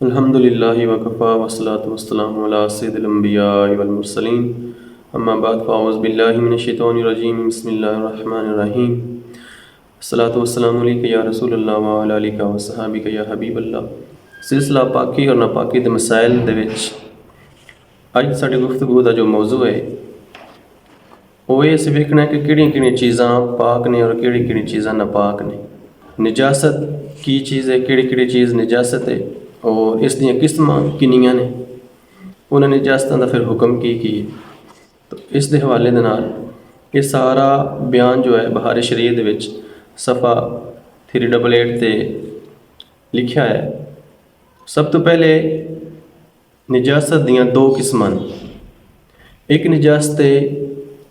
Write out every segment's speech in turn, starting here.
अल्हम्दुलिल्लाहि वकफ़ा वस्सलातु वस्सलामु अला सय्यिदिल अंबियाइ वल मुरसलीन अम्मा बाद फ़अऊज़ु बिल्लाहि मिनश शैतानिर रजीम बिस्मिल्लाहिर रहमानिर रहीम अस्सलातु वस्सलामु अलैका या रसूलल्लाह व अला आलिका व सहाबिका या हबीबल्लाह। सिलसिला पाकी और नापाकी दे मसाइल दे विच अज साडी गुफ्तगू दा जो मौजू है वो ये असीं वेखना है कि किहड़ियां चीज़ां पाक ने और किहड़ी चीज़ां नापाक ने। निजासत की चीज़ है, किहड़ी चीज़ निजासत है और इस दियां किस्मां किन्नियां ने, उन्हां निजासतां दा फिर हुक्म की है। तो इस दे हवाले दे नाल ये सारा बयान जो है बहार शरीयत दे विच सफ़ा 388 ते लिखिया है। सब तो पहले निजासत दियां दो किस्मां ने, एक निजासत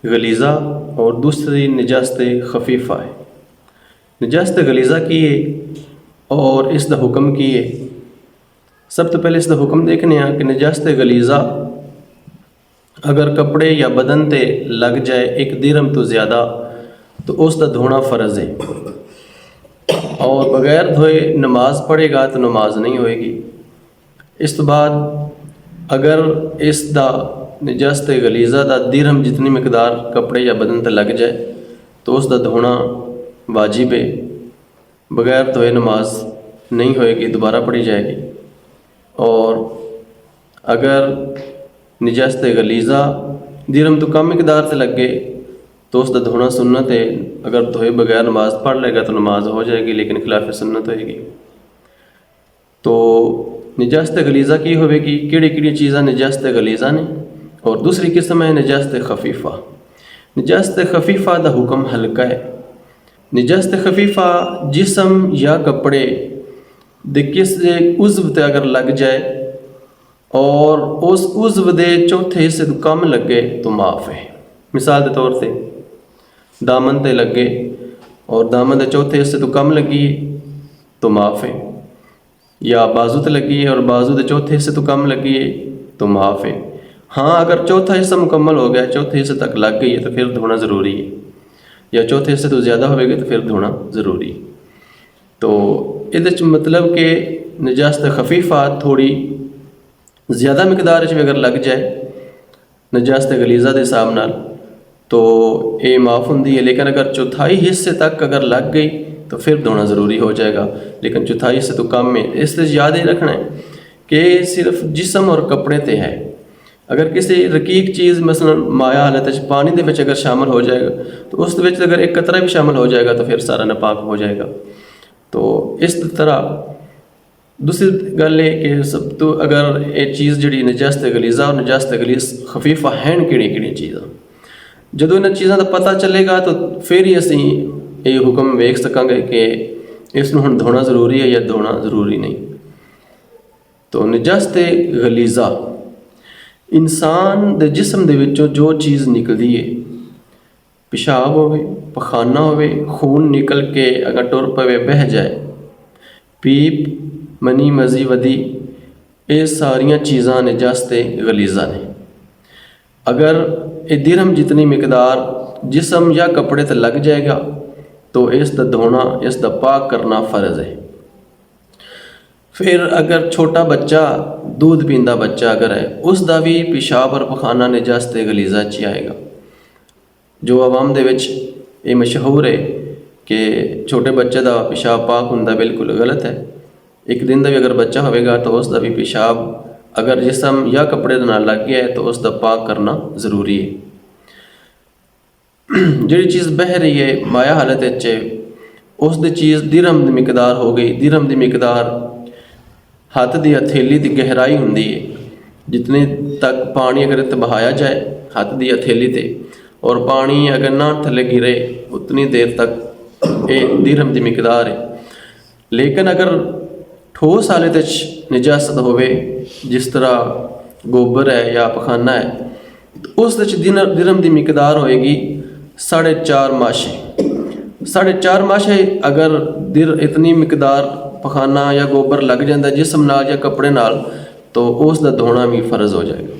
गलीज़ा और दूसरी निजासत खफीफ़ा है। निजासत गलीज़ा की है और इसका हुक्म की है। सब तो पहले इसका हुक्म देखने कि निजासत गलीज़ा अगर कपड़े या बदन ते लग जाए एक दिरहम तो ज़्यादा तो उसका धोना फ़र्ज़ है और बग़ैर धोए नमाज पढ़ेगा तो नमाज नहीं होएगी। इस तो बाद अगर इसका निजासत गलीज़ा दा दिरहम जितनी मकदार कपड़े या बदन ते लग जाए तो उसका धोना वाजिब है, बग़ैर धोए नमाज नहीं होएगी, दोबारा पढ़ी जाएगी। और अगर निजासत गलीज़ा दिरहम तो कम मकदार से लग गए तो उसका धोना सुन्नत है, अगर धोए बगैर नमाज पढ़ लेगा तो नमाज हो जाएगी लेकिन खिलाफ सुन्नत होएगी। तो निजासत गलीज़ा की होगी, किहड़ी चीज़ां निजासत गलीज़ा ने। और दूसरी किस्म है निजासत खफीफ़ा। निजासत खफीफ़ा दा हुक्म हल्का है। निजासत खफीफ़ा जिस्म या कपड़े दे किसी उज़्व ते अगर लग जाए और उस उज़्व दे चौथे हिस्से तो कम लगे तो माफ़ है। मिसाल के तौर पर दामन ते लगे और दामन के चौथे हिस्से तो कम लगी तो माफ़ है, या बाजू ते लगी है और बाजू के चौथे हिस्से तो कम लगी है तो माफ़ है। हाँ, अगर चौथा हिस्सा मुकम्मल हो गया, चौथे हिस्से तक लग गई है तो फिर धोना ज़रूरी है, या चौथे हिस्से तो ज़्यादा होगी तो फिर धोना ज़रूरी है। तो ये मतलब कि निजासत खफीफ़ा थोड़ी ज़्यादा मकदार भी अगर लग जाए निजासत गलीज़ा के हिसाब नाल तो ये माफ़ होंदी है, लेकिन अगर चौथाई हिस्से तक अगर लग गई तो फिर धोना ज़रूरी हो जाएगा, लेकिन चौथाई हिस्से तो कम है। इससे याद ही रखना है कि सिर्फ जिस्म और कपड़े ते है। अगर किसी रकीक चीज़ मसलन माया हालत पानी दे विच अगर शामिल हो जाएगा तो उस विच अगर एक कतरा भी शामिल हो जाएगा तो फिर सारा नापाक हो जाएगा। तो इस तरह दूसरी गल है कि सब तो अगर ये चीज़ जी निजासत गलीज़ा और निजासत खफीफ़ा हैं किहड़ी चीज़ां, जदों इन चीज़ों का पता चलेगा तो फिर ही असीं ये हुक्म वेख सकांगे कि इसनूं हुण धोना ज़रूरी है या धोना ज़रूरी नहीं। तो निजासत गलीज़ा इंसान दे जिस्म दे विचों जो चीज़ निकलती है, पेशाब होवे, पखाना होवे, खून निकल के अगर टुर पवे बह जाए, पीप, मनी, मज़ी, वदी, ये सारियां चीज़ां निजासत गलीज़ा ने। अगर ये दिरहम जितनी मकदार जिस्म या कपड़े ते लग जाएगा तो इसका धोना, इसका पाक करना फ़र्ज़ है। फिर अगर छोटा बच्चा दूध पींदा बच्चा अगर है उसका भी पेशाब और पखाना निजासत गलीज़ा च आएगा। जो आवाम दे विच ये मशहूर है कि छोटे बच्चे का पेशाब पाक होना बिल्कुल गलत है। एक दिन का भी अगर बच्चा होगा तो उसका भी पेशाब अगर जिस्म या कपड़े के नाल लग गया है तो उसका पाक करना ज़रूरी है। जी चीज़ बह रही है माया हालत उस दी चीज़ दिरहम की मकदार हो गई। दिरहम की मकदार हाथ की हथेली की गहराई होंदी है, जितने तक पानी अगर इत्ते बहाया जाए हाथ की हथेली ते और पानी अगर ना थले गिरे उतनी देर तक ये दिरहम की मकदार है। लेकिन अगर ठोस हालत निजासत होवे जिस तरह गोबर है या पखाना है तो उस दिरहम की मकदार होएगी 4.5 माशे। 4.5 माशे अगर इतनी मकदार पखाना या गोबर लग जाता जिस्म नाल या कपड़े नाल तो उसका धोना भी फ़र्ज़ हो जाएगा।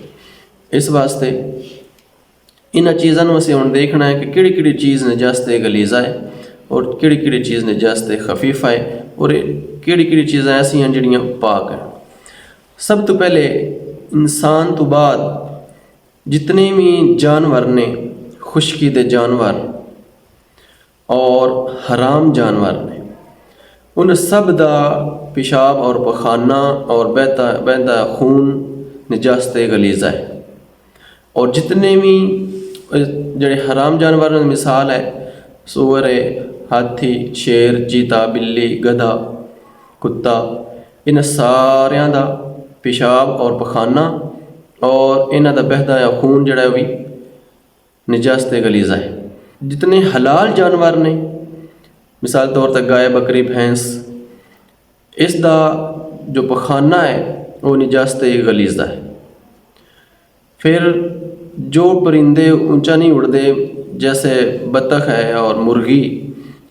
इस वास्ते इन चीज़ों को असीं हुण देखना है कि किहड़ी चीज़ निजासत गलीज़ा है और किहड़ी चीज़ निजासत खफीफ़ा है और किहड़ी चीज़ां ऐसियां जिहड़ियां पाक है। सब तो पहले इंसान तो बाद जितने भी जानवर ने, खुशकी दे जानवर और हराम जानवर ने, उन सब दा पेशाब और पखाना और बहता खून निजास्त गलीज़ा है। और जितने भी जड़े हराम जानवर की मिसाल है, सूअर है, हाथी, शेर, चीता, बिल्ली, गधा, कुत्ता, इन सारियां दा पेशाब और पखाना और इन्हां दा बहदा या खून जड़ा भी निजास्त गलीज़ा है। जितने हलाल जानवर ने, मिसाल तौर पर गाय, बकरी, भैंस, इसका जो पखाना है वो निजास्त गलीज़ा है। फिर जो परिंदे ऊंचा नहीं उड़ते, जैसे बतख है और मुर्गी,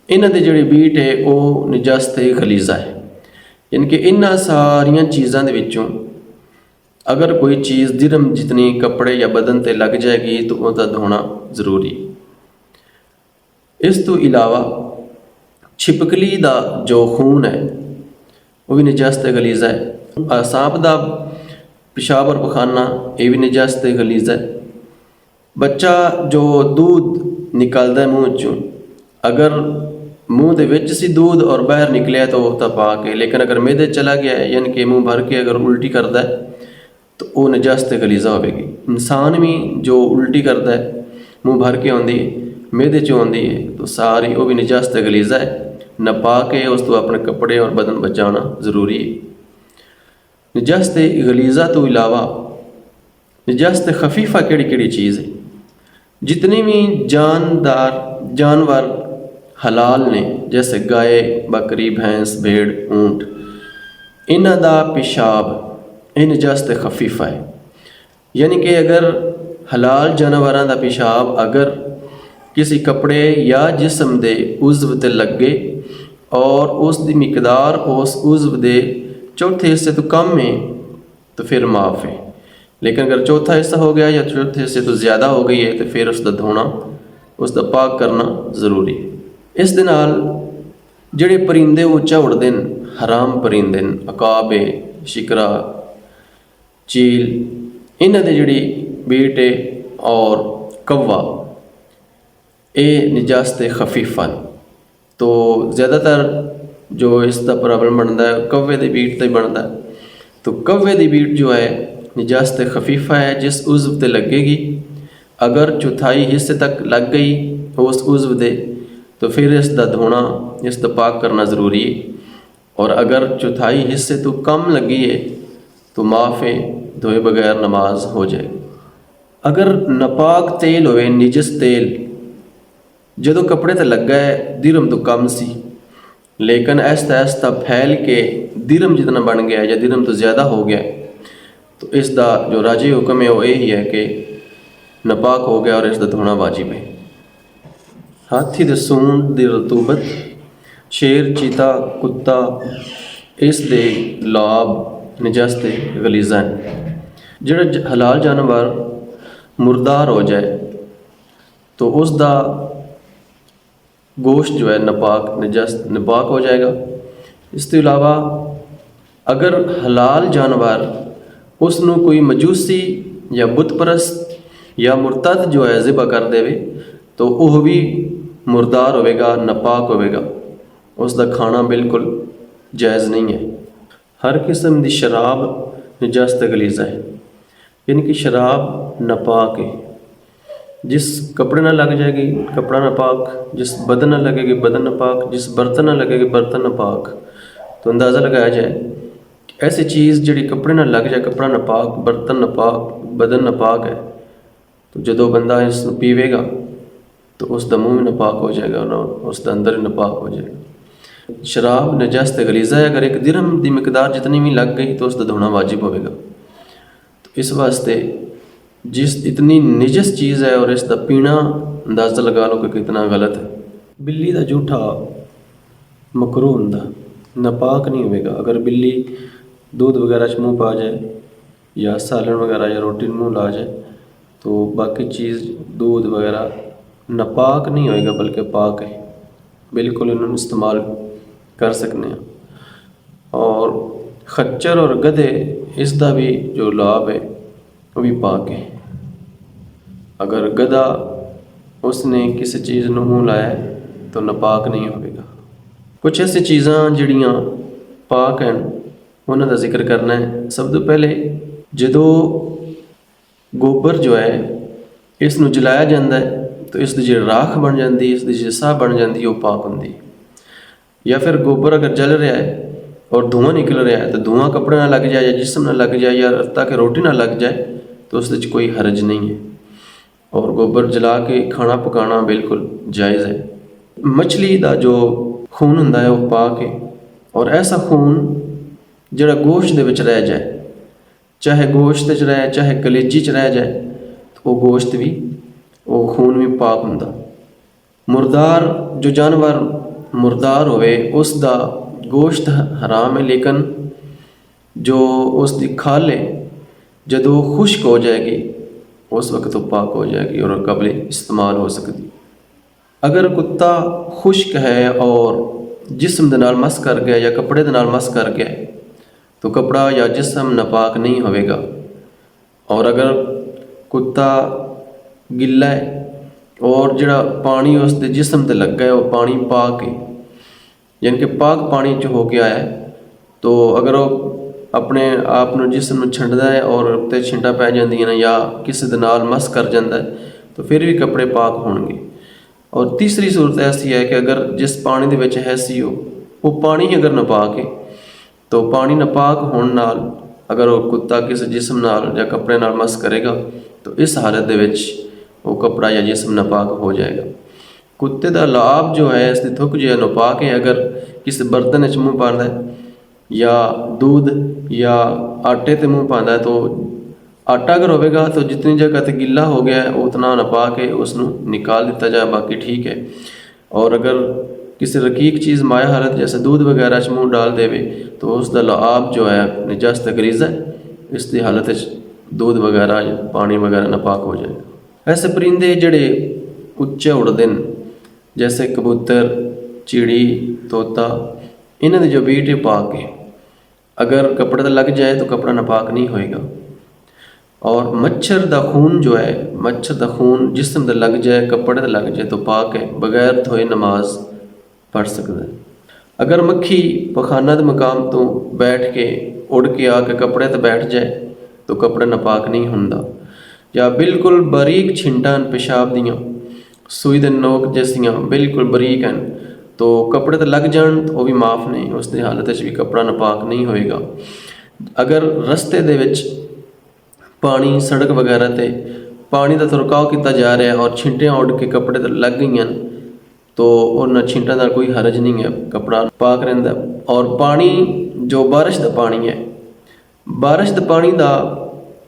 इन्हां दी जिहड़ी बीट है वो निजास्त गलीज़ा है। यानी कि इन्हां सारियां चीज़ां दे विचों अगर कोई चीज़ दिरम जितनी कपड़े या बदन ते लग जाएगी तो उसका धोना ज़रूरी। इस तो इलावा छिपकली दा जो खून है वो भी निजास्त गलीज़ा है। सांप दा पेशाब और पखाना ये भी निजास्त गलीज़ा है। बच्चा जो दूध निकलता है मूँह चों, अगर मूँह दे विच सी दूध और बाहर निकलिया तो वह पाक है, लेकिन अगर मैदे चला गया है यानी कि मुँह भर के अगर उल्टी करता है तो वो निजास्त गलीज़ा होगी। इंसान भी जो उल्टी करता है मुँह भर के आँदी है, मैदे चों आँदी है, तो सारी वो भी निजास्त गलीज़ा है, नापाक है। उस तो अपने कपड़े और बदन बचाना ज़रूरी है। निजास्त गलीज़ा तो इलावा निजास्त खफीफ़ा केड़ी चीज़ है। जितने भी जानवर हलाल ने, जैसे गाय, बकरी, भैंस, भेड़, ऊँट, इन्हां दा पेशाब ये निजास्त खफीफ़ा है। यानी कि अगर हलाल जानवरां दा पेशाब अगर किसी कपड़े या जिस्म दे उज़व ते लगे और उसकी मिकदार उस उज़व दे चौथे हिस्से तो कम है तो फिर माफ़ है, लेकिन अगर चौथा हिस्सा हो गया या चौथे हिस्से तो ज़्यादा हो गई है तो फिर उसका धोना, उसका पाक करना ज़रूरी है। इस दे नाल जिहड़े परिंदे ऊंचा उड़ते हैं, हराम परिंदे, अकाब है, शिकरा, चील, इन्हां दी जिहड़ी बीट है और कव्वा, ये निजास्त खफीफ़ा। तो ज़्यादातर जो इसका प्रॉब्लम बनता है कव्वे की बीट तो बनता है। तो कव्वे की बीट जो है निजास्त खफीफ़ा है, जिस उज़व ते लगेगी अगर चौथाई हिस्से तक लग गई उस उज़व दे तो फिर इसका धोना, इसका पाक करना ज़रूरी है। और अगर चौथाई हिस्से तो कम लगी है तो माफ़ है, धोए बगैर नमाज हो जाएगी। अगर नापाक तेल होवे, निजस तेल जो कपड़े ते लगा है, दिरम तो कम सी, लेकिन ऐसा ऐसा फैल के दिरम जितना बन गया या दिरम तो ज़्यादा हो गया, तो इसका जो राजी हुक्म है वो यही है कि नापाक हो गया और इसका धोना वाजिब है। हाथी दे सूंड दी रतूबत, शेर, चीता, कुत्ता, इस दे लाभ निजास्त गलीज़ा है। जिहड़ा हलाल जानवर मुर्दार हो जाए तो उसका गोश्त जो है नापाक हो जाएगा। इसके अलावा अगर हलाल जानवर उसनों कोई मजूसी या बुतपरस्त या मुर्तद जो है ज़िबा कर देवे तो वह भी मुर्दार होवेगा, नापाक होवेगा, उसका खाना बिल्कुल जायज़ नहीं है। हर किस्म की शराब निजास्त गलीज़ा है, यानी कि शराब नापाक है। जिस कपड़े ना लग जाएगी कपड़ा नापाक, जिस बदन ना लगेगी बदन नापाक, जिस बर्तन ना लगेगी बर्तन नापाक। तो अंदाज़ा लगाया जाए ऐसी चीज़ जिहड़ी कपड़े ना लग जाए, कपड़ा नापाक, बर्तन नापाक, बदन नापाक है, तो जो बंदा इस पीवेगा तो उसका मुँह भी नापाक हो जाएगा और उसका अंदर भी नापाक हो जाएगा। शराब निजास्त गलीज़ा है। अगर एक दिरहम की मिकदार जितनी भी लग गई तो उसका धोना वाजिब होगा। तो इस वास्ते जिस इतनी निजस चीज़ है और इसका पीना अंदाज़ा लगा लो कि कितना गलत है। बिल्ली का जूठा मकरूह होंदा, नापाक नहीं होगा। अगर बिल्ली दूध वगैरह मुँह पा जाए या सालन वगैरह या रोटी मुँह ला जाए तो बाकी चीज़ दूध वगैरह नापाक नहीं होएगा बल्कि पाक है, बिल्कुल इन्होंने इस्तेमाल कर सकते हैं। और खच्चर और गधे इसका भी जो लाभ है वो भी पाक है। अगर गधा उसने किसी चीज़ ਨੂੰ ਮੂੰਹ ਲਾਇਆ तो नापाक नहीं होगा। कुछ ऐसी चीज़ां ਜਿਹੜੀਆਂ पाक हैं उन्हों का जिक्र करना है। सब तो पहले जो गोबर जो है इसनों जलाया जाता है तो इसकी जो राख बन जाती है, इसकी जो साह बन जाती है वो पाक होंगी। या फिर गोबर अगर जल रहा है और धुआं निकल रहा है तो धुआं कपड़े ना लग जाए या जिस्म ना लग जाए या ताकि रोटी ना लग जाए तो उस कोई हरज नहीं है। और गोबर जला के खाना पकाना बिल्कुल जायज़ है। मछली का जो खून होंदा है वो पाक है। और ऐसा खून जिहड़ा गोश्त दे विच रह जाए, चाहे गोश्त च रहे चाहे कलेजी च रह जाए, तो वो गोश्त भी वो खून भी पाक होंदा। मुर्दार जो जानवर मुर्दार होवे उसका गोश्त हराम है, लेकिन जो उसकी खाल है जदों खुश्क हो जाएगी उस वक्त तो पाक हो जाएगी और कबल इस्तेमाल हो सकती। अगर कुत्ता खुश्क है और जिस्म दे नाल मस कर गया या कपड़े दे नाल मस कर गया तो कपड़ा या जिस्म नापाक नहीं होगा। और अगर कुत्ता गिला है और जिहड़ा पानी उसके जिस्म ते लगा है वो पानी पाक है, यानी कि पाक पानी च हो गया है, तो अगर वो अपने आप नूं जिस्म छंडदा है और उत्ते छिंटा पै जांदियां ने या किसी दे नाल मस कर जाता है तो फिर भी कपड़े पाक होणगे। और तीसरी सूरत ऐसी है कि अगर जिस पानी दे विच हैसी हो वो पानी अगर नापाक है तो पानी नापाक होने नाल अगर वो कुत्ता किसी जिस्म नाल या कपड़े नाल मस करेगा तो इस हालत दे विच वो कपड़ा या जिस्म नापाक हो जाएगा। कुत्ते का लाभ जो है इसकी थुक जो है नापाक है। अगर किसी बर्तन च मूँह पाता है या दूध या आटे ते मूँह पाता है तो आटा अगर होगा तो जितनी जगह तो गिला हो गया है उतना नापाक है, उसनों निकाल दिता जाए, बाकी ठीक है। और अगर किसी रकीक चीज़ माया हालत जैसे दूध वगैरह च मूँह डाल देवे तो उसका लाभ जो है निजास्त गरीज़ है, इसकी हालत दूध वगैरह पानी वगैरह नापाक हो जाएगा। ऐसे परिंदे जड़े उच्चे उड़ते हैं जैसे कबूतर, चिड़ी, तोता, इन्होंने जो बीट है पाक है। अगर कपड़े लग जाए तो कपड़ा नापाक नहीं होएगा। और मच्छर का खून जो है, मच्छर का खून जिस्म ते लग जाए कपड़े ते लग जाए तो पाक है, बगैर धोए नमाज पढ़ सकता है। अगर मक्खी पखाना के मकाम तो बैठ के उड़ के आके कपड़े ते बैठ जाए तो कपड़ा नापाक नहीं होंदा। या बिल्कुल बारीक छिंटां पेशाब दियाँ सूई दे नोक जैसियां बिल्कुल बारीक हैं तो कपड़े ते लग जान तो वह भी माफ़ नहीं, उसकी हालत भी कपड़ा नापाक नहीं होएगा। अगर रस्ते दे विच पानी सड़क वगैरह ते पानी का तुरकाव किया जा रहा है और छिंटियाँ उड़ के कपड़े ते लग गई तो उन्होंने छिंटा का कोई हरज नहीं है, कपड़ा पाक रहिंदा। और पानी जो बारिश का पानी है, बारिश के पानी का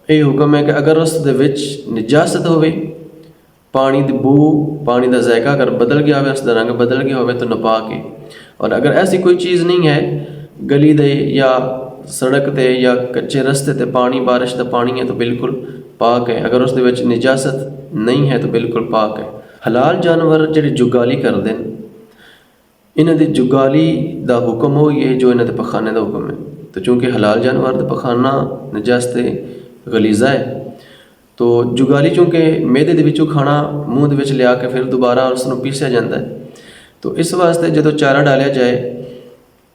यह हुक्म है कि अगर उस दे विच निजासत होवे, पानी की बू, पानी का जायका अगर बदल गया हो, उसका रंग बदल गया हो तो नापाक है। और अगर ऐसी कोई चीज़ नहीं है गली दे या सड़क ते या कच्चे रस्ते ते पानी बारिश का पानी है तो बिल्कुल पाक है। अगर उस दे विच निजासत नहीं है तो बिल्कुल पाक है। हलाल जानवर जिहड़े जुगाली करते हैं इन्हां दी जुगाली का हुक्म हो ये जो इन्हां दे पखाने का हुक्म है। तो चूँकि हलाल जानवर का पखाना निजास्त गलीज़ा है तो जुगाली चूँकि मैदे दे विचों खाना मूँह दे विच लिया के फिर दोबारा उसनों पीसिया जाता है, तो इस वास्ते जो चारा डालिया जाए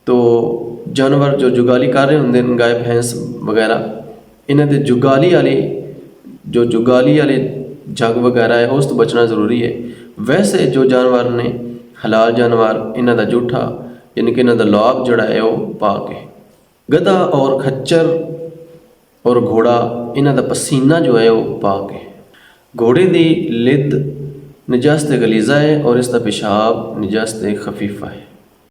तो जानवर जो जुगाली कर रहे होंगे गाय भैंस वगैरह इन्हां दे जुगाली वाले जग वगैरह है उस तो बचना ज़रूरी है। वैसे जो जानवर ने हलाल जानवर इन्हां दा जूठा यानी कि इन्हां दा लाभ जड़ा है वो पाक है। गधा और खच्चर और घोड़ा इन्हां दा पसीना जो है वो पाक है। घोड़े की लिद निजास्त गलीज़ा है और इसका पेशाब निजास्त खफीफा है।